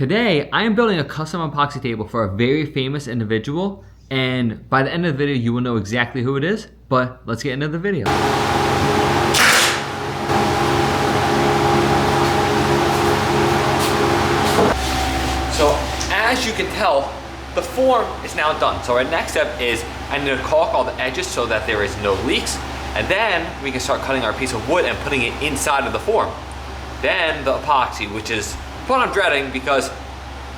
Today, I am building a custom epoxy table for a very famous individual, and by the end of the video, you will know exactly who it is, but let's get into the video. So, as you can tell, the form is now done. So our next step is I need to caulk all the edges so that there is no leaks, and then we can start cutting our piece of wood and putting it inside of the form. Then the epoxy, which is what I'm dreading because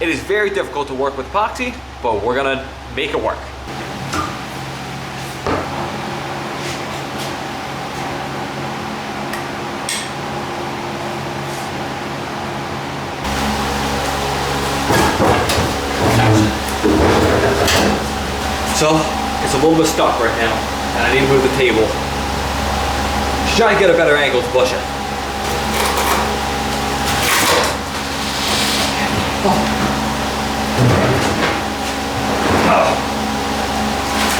it is very difficult to work with epoxy, but we're gonna make it work. So it's a little bit stuck right now, and I need to move the table. Just try to get a better angle to push it.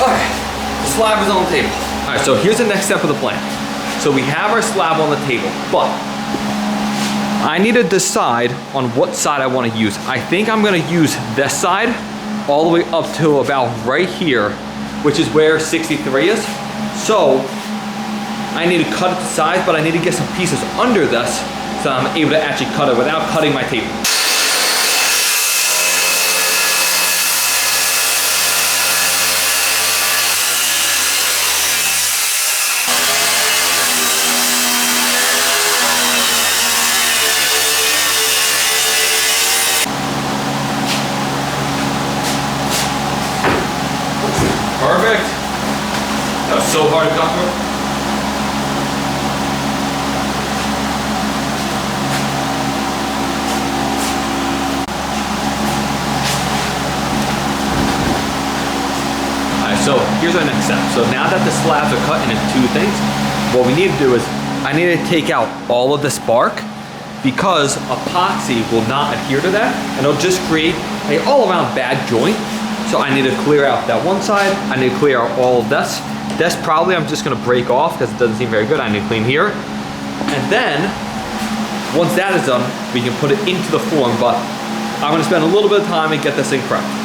Alright, the slab is on the table. Alright, so here's the next step of the plan. So we have our slab on the table, but I need to decide on what side I want to use. I think I'm going to use this side all the way up to about right here, which is where 63 is. So I need to cut it to size, but I need to get some pieces under this so I'm able to actually cut it without cutting my table. Perfect. That was so hard to cut through. Alright, so here's our next step. So now that the slabs are cut into two things, what we need to do is I need to take out all of this bark because epoxy will not adhere to that and it'll just create an all-around bad joint. So I need to clear out that one side. I need to clear out all of this. This probably I'm just gonna break off because it doesn't seem very good. I need to clean here. And then, once that is done, we can put it into the form, but I'm gonna spend a little bit of time and get this thing prepped.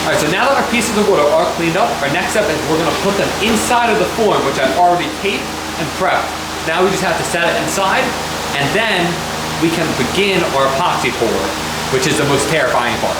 Alright, so now that our pieces of wood are all cleaned up, our next step is we're going to put them inside of the form, which I've already taped and prepped. Now we just have to set it inside, and then we can begin our epoxy pour, which is the most terrifying part.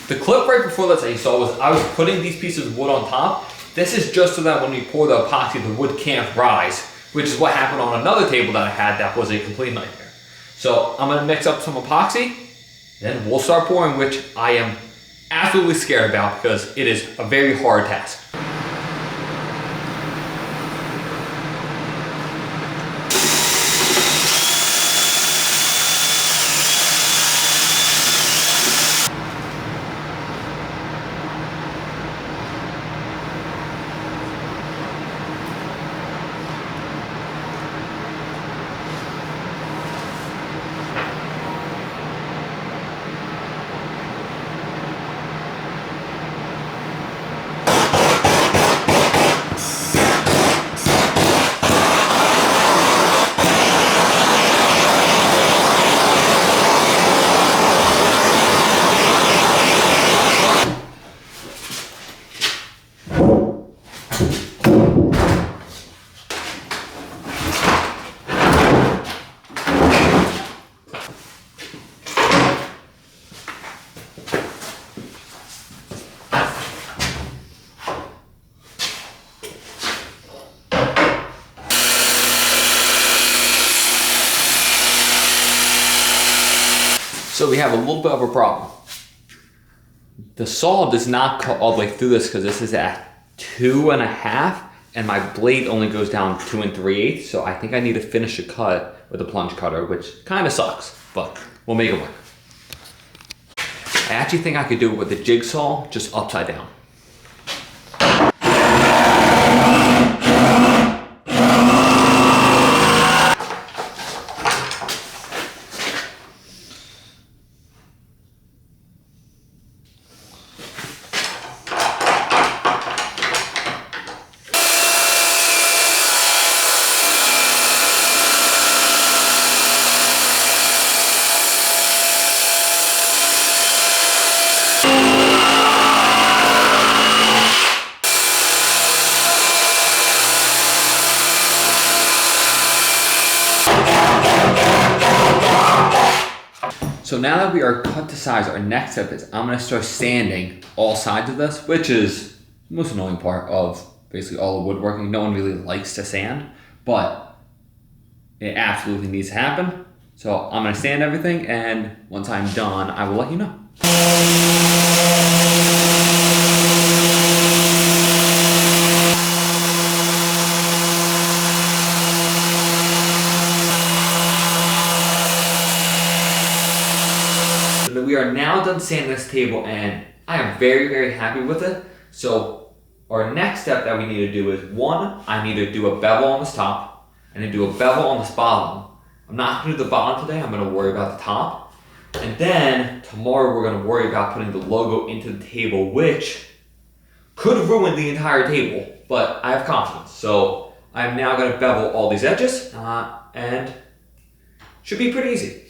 The clip right before this that you saw was I was putting these pieces of wood on top. This is just so that when we pour the epoxy, the wood can't rise, which is what happened on another table that I had that was a complete nightmare. So I'm gonna mix up some epoxy, then we'll start pouring, which I am absolutely scared about because it is a very hard task. So we have a little bit of a problem. The saw does not cut all the way through this because this is at 2.5 and my blade only goes down 2 3/8. So I think I need to finish a cut with a plunge cutter, which kind of sucks, but we'll make it work. I actually think I could do it with a jigsaw, just upside down. So now that we are cut to size, our next step is I'm gonna start sanding all sides of this, which is the most annoying part of basically all the woodworking. No one really likes to sand, but it absolutely needs to happen. So I'm gonna sand everything, and once I'm done, I will let you know. We are now done sanding this table and I am very, very happy with it. So our next step that we need to do is, one, I need to do a bevel on this top. I need to do a bevel on this bottom. I'm not gonna do the bottom today, I'm gonna worry about the top. And then tomorrow we're gonna worry about putting the logo into the table, which could ruin the entire table, but I have confidence. So I'm now gonna bevel all these edges and should be pretty easy.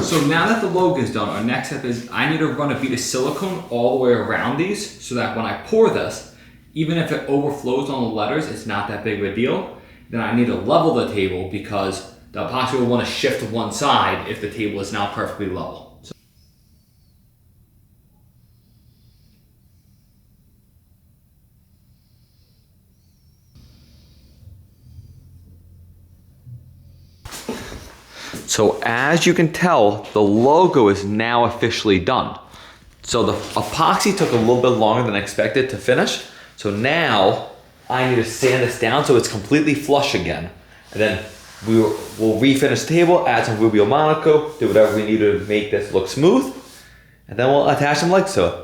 So now that the logo is done, our next step is I need to run a bead of silicone all the way around these so that when I pour this, even if it overflows on the letters, it's not that big of a deal. Then I need to level the table because the epoxy will want to shift to one side if the table is now perfectly level. So as you can tell, the logo is now officially done. So the epoxy took a little bit longer than expected to finish. So now I need to sand this down so it's completely flush again. And then we'll refinish the table, add some Rubio Monaco, do whatever we need to make this look smooth. And then we'll attach some legs to it.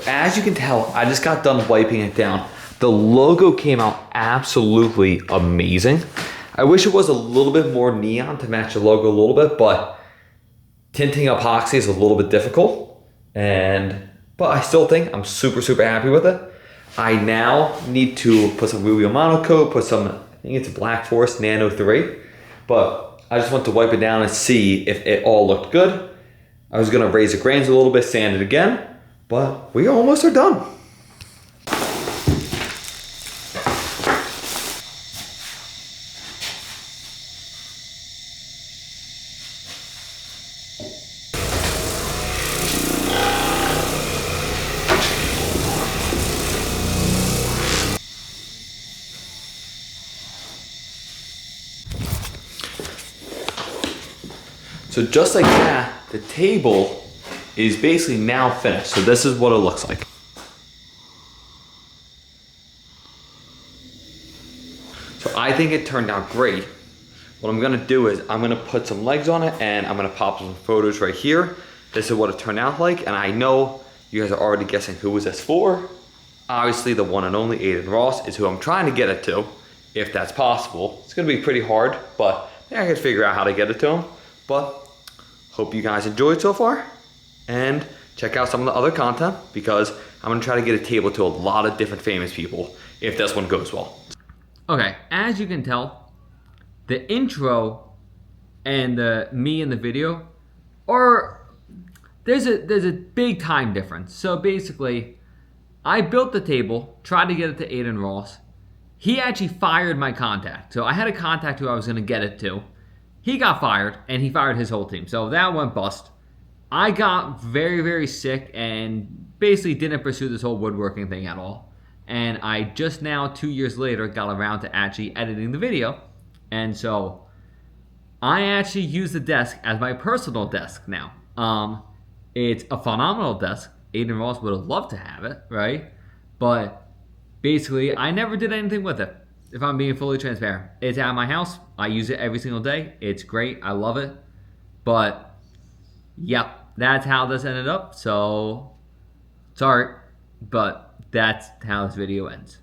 As you can tell, I just got done wiping it down. The logo came out absolutely amazing. I wish it was a little bit more neon to match the logo a little bit, but tinting epoxy is a little bit difficult. But I still think I'm super, super happy with it. I now need to put some Rubio Monaco, put some, I think it's a Black Forest Nano 3, but I just want to wipe it down and see if it all looked good. I was gonna raise the grains a little bit, sand it again, but we almost are done. So just like that, the table is basically now finished. So this is what it looks like. So I think it turned out great. What I'm gonna do is I'm gonna put some legs on it and I'm gonna pop some photos right here. This is what it turned out like, and I know you guys are already guessing who was this for. Obviously the one and only Adin Ross is who I'm trying to get it to, if that's possible. It's gonna be pretty hard, but I can figure out how to get it to him. But hope you guys enjoyed so far, and check out some of the other content, because I'm gonna try to get a table to a lot of different famous people if this one goes well. Okay, as you can tell, the intro and me in the video there's a big time difference. So basically, I built the table, tried to get it to Adin Ross. He actually fired my contact. So I had a contact who I was gonna get it to. He got fired, and he fired his whole team. So that went bust. I got very, very sick and basically didn't pursue this whole woodworking thing at all. And I just now, 2 years later, got around to actually editing the video. And so I actually use the desk as my personal desk now. It's a phenomenal desk. Adin Ross would have loved to have it, right? But basically, I never did anything with it, if I'm being fully transparent. It's at my house. I use it every single day. It's great. I love it. But, yep, that's how this ended up. So, sorry, but that's how this video ends.